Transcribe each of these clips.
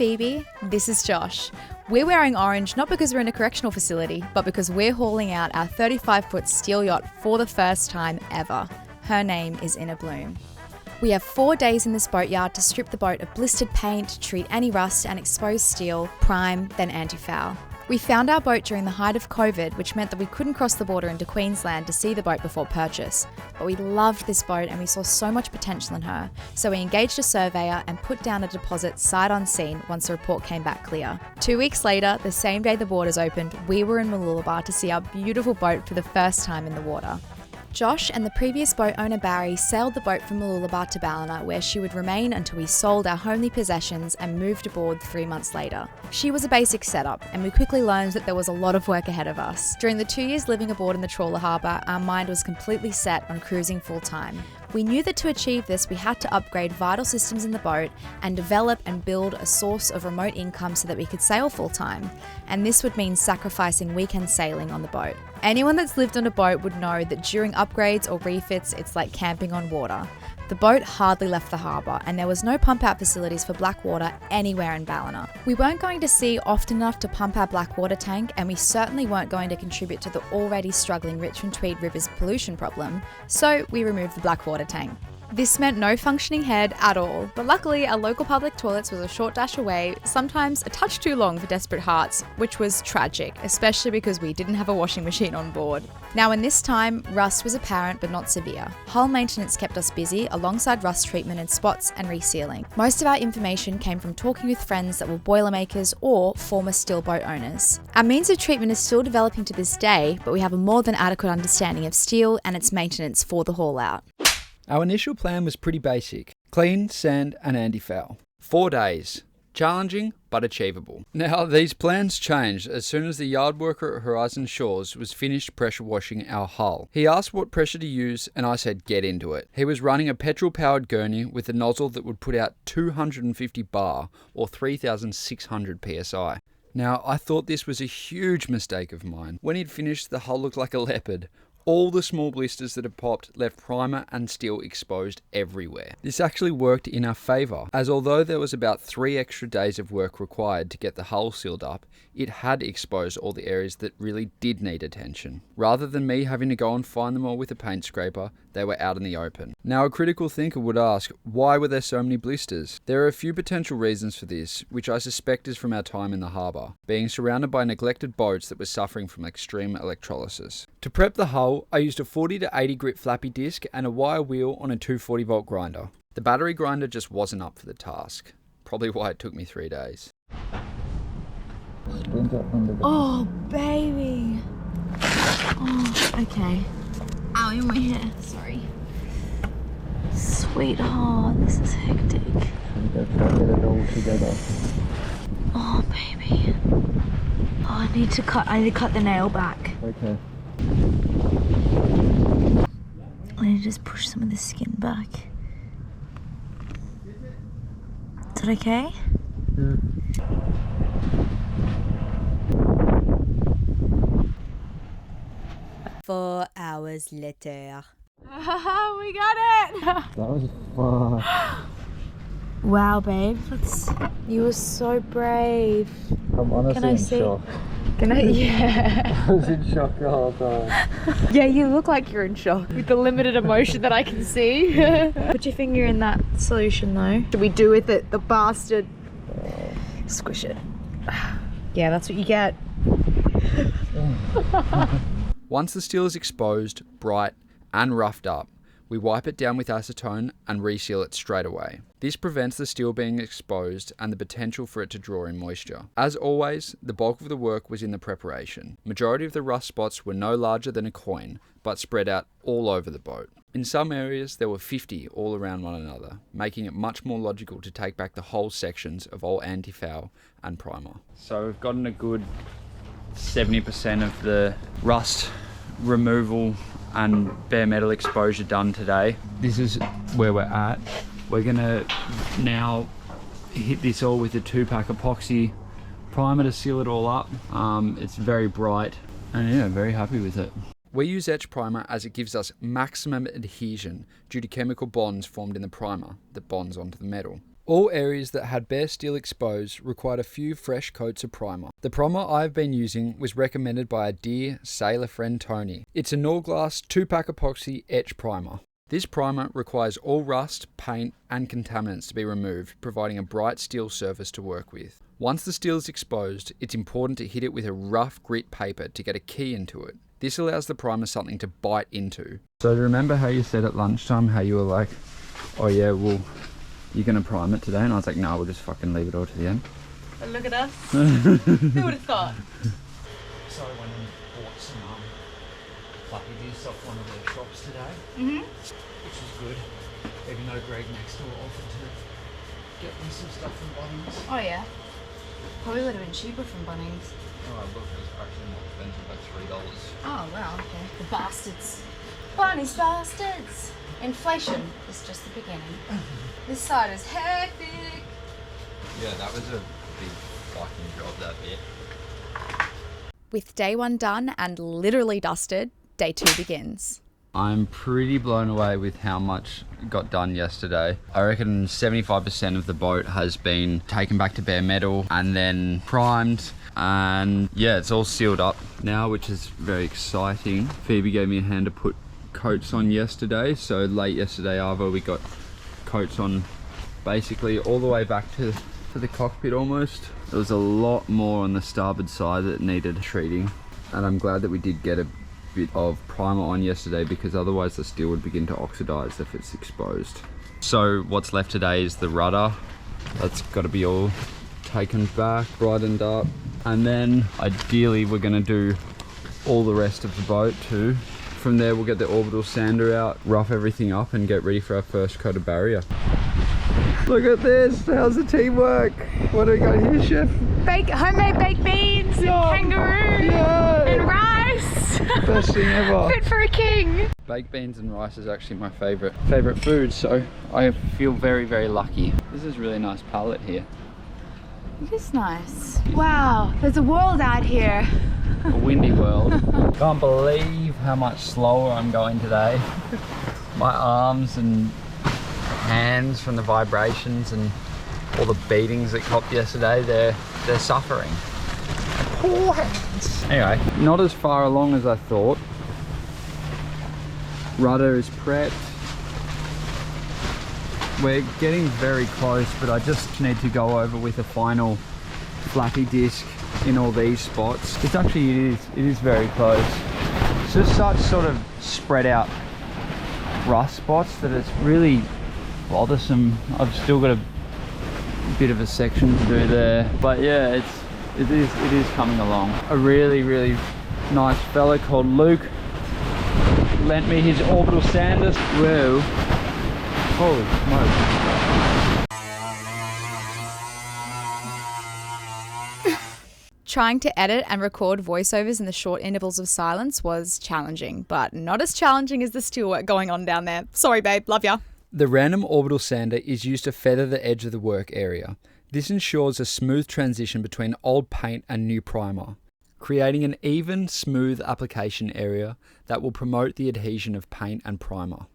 Phoebe, this is Josh. We're wearing orange not because we're in a correctional facility, but because we're hauling out our 35-foot steel yacht for the first time ever. Her name is In a Bloom. We have 4 days in this boatyard to strip the boat of blistered paint, treat any rust and expose steel, prime, then anti-foul. We found our boat during the height of COVID, which meant that we couldn't cross the border into Queensland to see the boat before purchase. But we loved this boat and we saw so much potential in her, so we engaged a surveyor and put down a deposit sight unseen once the report came back clear. 2 weeks later, the same day the borders opened, we were in Mooloolaba to see our beautiful boat for the first time in the water. Josh and the previous boat owner Barry sailed the boat from Mooloolaba to Ballina, where she would remain until we sold our homely possessions and moved aboard 3 months later. She was a basic setup, and we quickly learned that there was a lot of work ahead of us. During the 2 years living aboard in the trawler harbour, our mind was completely set on cruising full time. We knew that to achieve this, we had to upgrade vital systems in the boat and develop and build a source of remote income so that we could sail full time. And this would mean sacrificing weekend sailing on the boat. Anyone that's lived on a boat would know that during upgrades or refits, it's like camping on water. The boat hardly left the harbour and there was no pump out facilities for black water anywhere in Ballina. We weren't going to sea often enough to pump our black water tank, and we certainly weren't going to contribute to the already struggling Richmond Tweed River's pollution problem, so we removed the black water tank. This meant no functioning head at all, but luckily our local public toilets was a short dash away, sometimes a touch too long for desperate hearts, which was tragic, especially because we didn't have a washing machine on board. Now in this time, rust was apparent but not severe. Hull maintenance kept us busy alongside rust treatment and spots and resealing. Most of our information came from talking with friends that were boilermakers or former steel boat owners. Our means of treatment is still developing to this day, but we have a more than adequate understanding of steel and its maintenance for the haul out. Our initial plan was pretty basic. Clean, sand and anti-foul. 4 days. Challenging, but achievable. Now, these plans changed as soon as the yard worker at Horizon Shores was finished pressure washing our hull. He asked what pressure to use and I said get into it. He was running a petrol-powered gurney with a nozzle that would put out 250 bar or 3,600 psi. Now, I thought this was a huge mistake of mine. When he'd finished, the hull looked like a leopard. All the small blisters that had popped left primer and steel exposed everywhere. This actually worked in our favour, as although there was about 3 extra days of work required to get the hull sealed up, it had exposed all the areas that really did need attention. Rather than me having to go and find them all with a paint scraper, they were out in the open. Now a critical thinker would ask, why were there so many blisters? There are a few potential reasons for this, which I suspect is from our time in the harbour, being surrounded by neglected boats that were suffering from extreme electrolysis. To prep the hull, I used a 40 to 80 grit flappy disc and a wire wheel on a 240 volt grinder. The battery grinder just wasn't up for the task. Probably why it took me 3 days. Oh, baby. Oh, okay. Ow, in my hair. Sorry. Sweetheart, this is hectic. Oh, baby. Oh, I need to cut the nail back. Okay. I need to just push some of the skin back. Is that okay? Yeah. 4 hours later. We got it! That was fun. Wow, babe. You were so brave. I'm honestly in shock. Can I? Yeah. I was in shock the whole time. Yeah, you look like you're in shock with the limited emotion that I can see. Put your finger in that solution though. Should we do with it? The bastard. Squish it. Yeah, that's what you get. Once the steel is exposed, bright and roughed up, we wipe it down with acetone and reseal it straight away. This prevents the steel being exposed and the potential for it to draw in moisture. As always, the bulk of the work was in the preparation. Majority of the rust spots were no larger than a coin, but spread out all over the boat. In some areas, there were 50 all around one another, making it much more logical to take back the whole sections of all anti-foul and primer. So we've gotten a good 70% of the rust removal and bare metal exposure done today. This is where we're at. We're gonna now hit this all with a 2-pack epoxy primer to seal it all up. It's very bright and yeah, very happy with it. We use etch primer as it gives us maximum adhesion due to chemical bonds formed in the primer that bonds onto the metal. All areas that had bare steel exposed required a few fresh coats of primer. The primer I've been using was recommended by a dear sailor friend Tony. It's a Norglass 2-pack epoxy etch primer. This primer requires all rust, paint and contaminants to be removed, providing a bright steel surface to work with. Once the steel is exposed, it's important to hit it with a rough grit paper to get a key into it. This allows the primer something to bite into. So remember how you said at lunchtime how you were like, oh yeah, well, you're going to prime it today? And I was like, no, we'll just fucking leave it all to the end. But look at us. Who would have thought? So I went and bought some fluffy discs off one of their shops today, which was good. Even though Greg next door offered to get me some stuff from Bunnings. Oh yeah. Probably would have been cheaper from Bunnings. Oh look, it was actually more expensive, like $3. Oh wow, okay. The bastards. Bunnings bastards! Inflation is just the beginning. This side is hectic. Yeah, that was a big fucking job, that bit. With day 1 done and literally dusted, day 2 begins. I'm pretty blown away with how much got done yesterday. I reckon 75% of the boat has been taken back to bare metal and then primed. And yeah, it's all sealed up now, which is very exciting. Phoebe gave me a hand to put coats on yesterday. So late yesterday, Arvo, we got coats on basically all the way back to the cockpit almost. There was a lot more on the starboard side that needed treating. And I'm glad that we did get a bit of primer on yesterday, because otherwise the steel would begin to oxidize if it's exposed. So what's left today is the rudder. That's got to be all taken back, brightened up, and then ideally we're going to do all the rest of the boat too. From there we'll get the orbital sander out, rough everything up and get ready for our first coat of barrier. Look at this, how's the teamwork? What do we got here, chef? Homemade baked beans and kangaroo and rice. Best thing ever. Fit for a king. Baked beans and rice is actually my favorite food, so I feel very, very lucky. This is a really nice palette here. It is nice. Wow, there's a world out here. A windy world. Can't believe how much slower I'm going today. My arms and hands from the vibrations and all the beatings that copped yesterday, they're suffering. Poor hands. Anyway, not as far along as I thought. Rudder is prepped. We're getting very close, but I just need to go over with a final flappy disc in all these spots. It's actually, it is very close. It's just such sort of spread out rust spots that it's really bothersome. I've still got a bit of a section to do there, but yeah, it is coming along. A really, really nice fella called Luke lent me his orbital sander. Whoa. Holy smoke. Trying to edit and record voiceovers in the short intervals of silence was challenging, but not as challenging as the steelwork going on down there. Sorry babe, love ya. The random orbital sander is used to feather the edge of the work area. This ensures a smooth transition between old paint and new primer, creating an even, smooth application area that will promote the adhesion of paint and primer.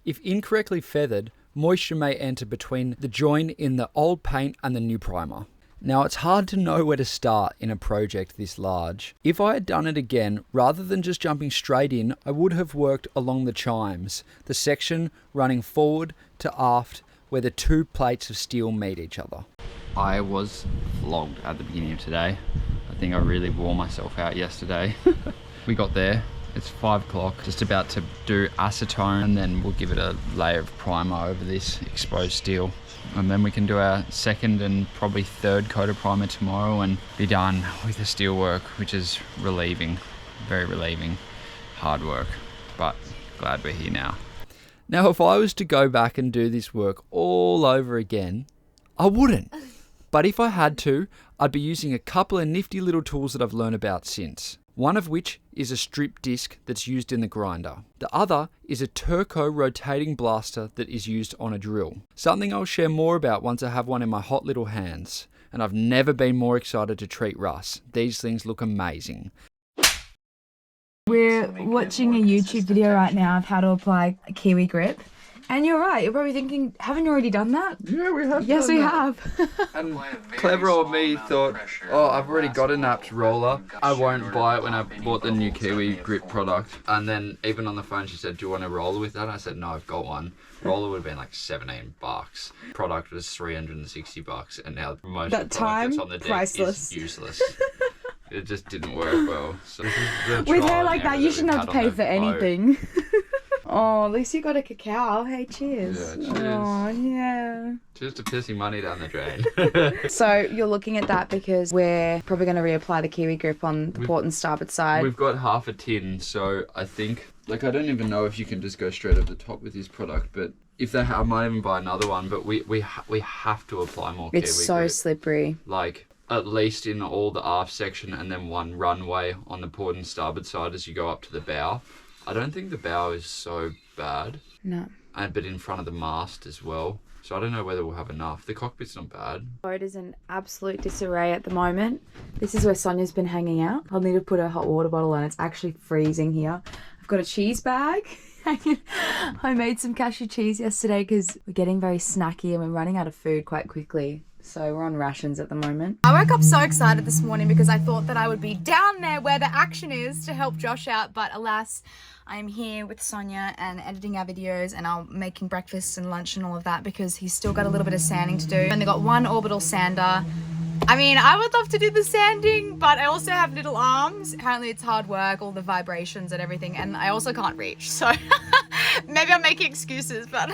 If incorrectly feathered, moisture may enter between the join in the old paint and the new primer. Now, it's hard to know where to start in a project this large. If I had done it again, rather than just jumping straight in, I would have worked along the chimes, the section running forward to aft where the two plates of steel meet each other. I was flogged at the beginning of today. I think I really wore myself out yesterday. We got there. It's 5 o'clock, just about to do acetone, and then we'll give it a layer of primer over this exposed steel. And then we can do our second and probably third coat of primer tomorrow and be done with the steel work, which is relieving, very relieving, hard work, but glad we're here now. Now, if I was to go back and do this work all over again, I wouldn't. But if I had to, I'd be using a couple of nifty little tools that I've learned about since. One of which is a strip disc that's used in the grinder. The other is a turco rotating blaster that is used on a drill. Something I'll share more about once I have one in my hot little hands. And I've never been more excited to treat Russ. These things look amazing. We're watching a YouTube video right now of how to apply a Kiwi grip, And you're right. You're probably thinking, haven't you already done that? Yeah, we have. Yes, we have. And clever old me thought, oh, I've already got a napped roller. I won't buy it when I bought the new Kiwi Grip product. And then even on the phone, she said, do you want a roller with that? I said, no, I've got one. Roller would have been like $17. Product was $360, and now most of the product that's on the deck priceless. is useless. It just didn't work well. So this is the With trial hair like and that, error you shouldn't we've have to had on pay the for boat. anything. Oh, at least you got a cacao. Hey, cheers. Yeah, cheers. Oh, yeah. Just to pissing money down the drain. So you're looking at that because we're probably going to reapply the Kiwi Grip on the port and starboard side. We've got half a tin, so I think, like, I don't even know if you can just go straight over the top with this product, but if they I might even buy another one, but we have to apply more Kiwi It's so Grip. slippery. Like, at least in all the aft section, and then one runway on the port and starboard side as you go up to the bow. I don't think the bow is so bad. No. But in front of the mast as well. So I don't know whether we'll have enough. The cockpit's not bad. The boat is in absolute disarray at the moment. This is where Sonia's been hanging out. I'll need to put a hot water bottle on. It's actually freezing here. I've got a cheese bag. I made some cashew cheese yesterday because we're getting very snacky and we're running out of food quite quickly. So we're on rations at the moment. I woke up so excited this morning because I thought that I would be down there where the action is to help Josh out. But alas, I'm here with Sonia and editing our videos, and I'm making breakfast and lunch and all of that because he's still got a little bit of sanding to do. And they got one orbital sander. I mean, I would love to do the sanding, but I also have little arms. Apparently it's hard work, all the vibrations and everything, and I also can't reach, so maybe I'm making excuses, but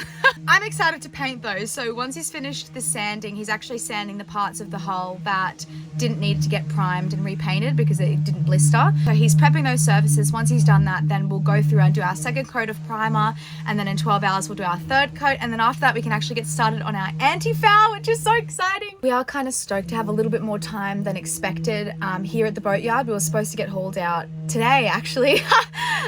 I'm excited to paint those. So once he's finished the sanding, he's actually sanding the parts of the hull that didn't need to get primed and repainted because it didn't blister. So he's prepping those surfaces. Once he's done that, then we'll go through and do our second coat of primer, and then in 12 hours we'll do our third coat, and then after that we can actually get started on our anti-foul, which is so exciting. We are kind of stoked to have a little bit more time than expected here at the boatyard. We were supposed to get hauled out today actually,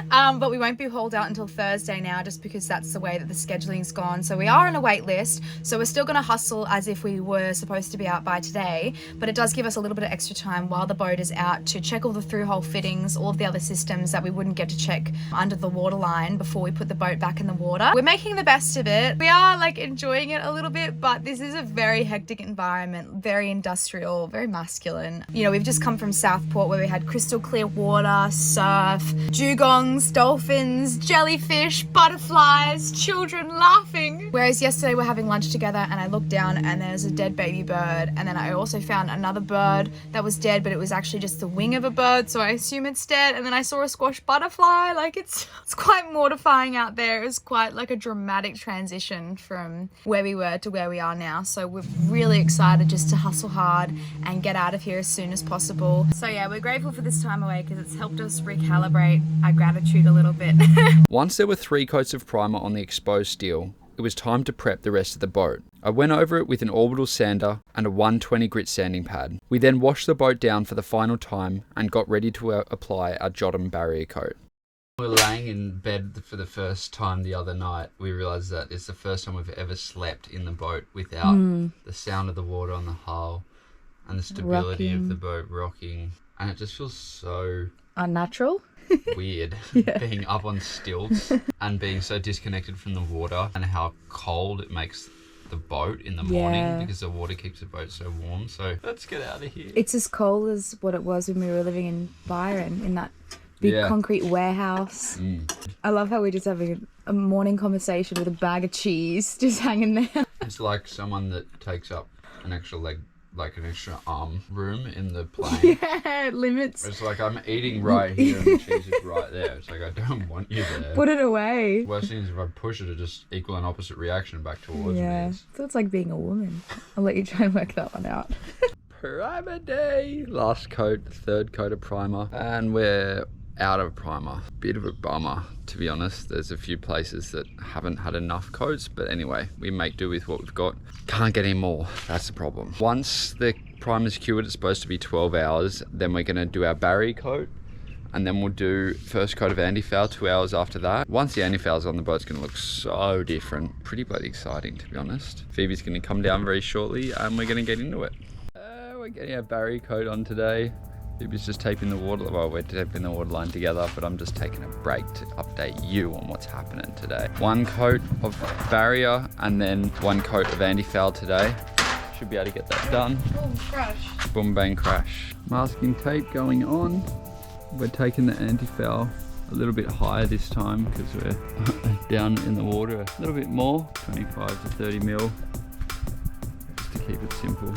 but we won't be hauled out until Thursday now just because that's the way that the scheduling's gone. So we are on a wait list, so we're still going to hustle as if we were supposed to be out by today, but it does give us a little bit of extra time while the boat is out to check all the through-hole fittings, all of the other systems that we wouldn't get to check under the waterline before we put the boat back in the water. We're making the best of it. We are like enjoying it a little bit, but this is a very hectic environment, very industrial, very masculine. You know, we've just come from Southport where we had crystal clear water, surf, dugongs, dolphins, jellyfish, butterflies, children laughing. Whereas yesterday we're having lunch together and I looked down and there's a dead baby bird, and then I also found another bird that was dead, but it was actually just the wing of a bird, so I assume it's dead. And then I saw a squash butterfly. Like it's quite mortifying out there. It was quite like a dramatic transition from where we were to where we are now. So we're really excited just to hustle hard and get out of here as soon as possible. So yeah, we're grateful for this time away because it's helped us recalibrate our gratitude a little bit. Once there were 3 coats of primer on the exposed steel, it was time to prep the rest of the boat. I went over it with an orbital sander and a 120 grit sanding pad. We then washed the boat down for the final time and got ready to apply our Jotum barrier coat. We were laying in bed for the first time the other night. We realised that it's the first time we've ever slept in the boat without the sound of the water on the hull and the stability of the boat rocking. And it just feels so Unnatural? weird being up on stilts and being so disconnected from the water, and how cold it makes the boat in the morning because the water keeps the boat so warm. So let's get out of here. It's as cold as what it was when we were living in Byron, in that big concrete warehouse. I love how we're just having a morning conversation with a bag of cheese just hanging there. It's like someone that takes up an extra leg, like an extra arm room in the plane. Yeah, it limits. It's like I'm eating right here and the cheese is right there. It's like I don't want you there. Put it away. Worst thing is if I push it, it just equal an opposite reaction back towards me. So it's like being a woman. I'll let you try and work that one out. Primer day. Last coat, third coat of primer, and we're out of primer. Bit of a bummer, to be honest. There's a few places that haven't had enough coats, but anyway, we make do with what we've got. Can't get any more, that's the problem. Once the primer's cured, it's supposed to be 12 hours, then we're gonna do our barrier coat, and then we'll do first coat of anti-foul 2 hours after that. Once the anti-foul's on, the boat's gonna look so different. Pretty bloody exciting, to be honest. Phoebe's gonna come down very shortly and we're gonna get into it. We're getting our barrier coat on today. Phoebe's just taping the water, well, we're taping the water line together, but I'm just taking a break to update you on what's happening today. 1 coat of barrier and then 1 coat of antifoul today. Should be able to get that done. Boom, crash. Boom, bang, crash. Masking tape going on. We're taking the antifoul a little bit higher this time because we're down in the water a little bit more, 25 to 30 mil, just to keep it simple.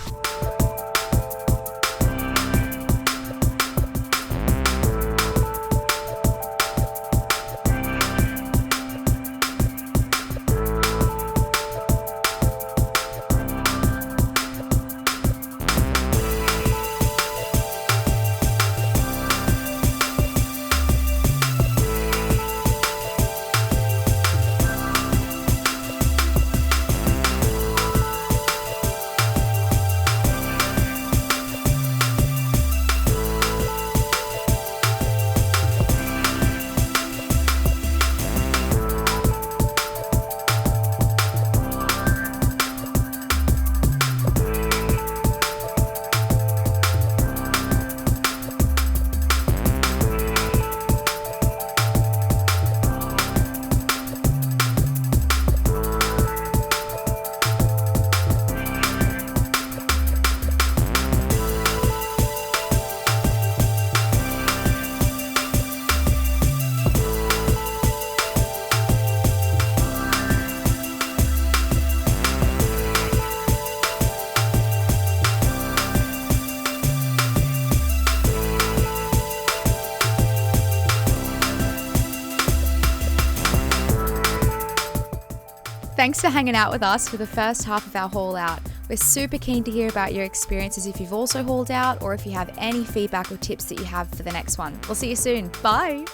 Thanks for hanging out with us for the first half of our haul out. We're super keen to hear about your experiences if you've also hauled out, or if you have any feedback or tips that you have for the next one. We'll see you soon. Bye!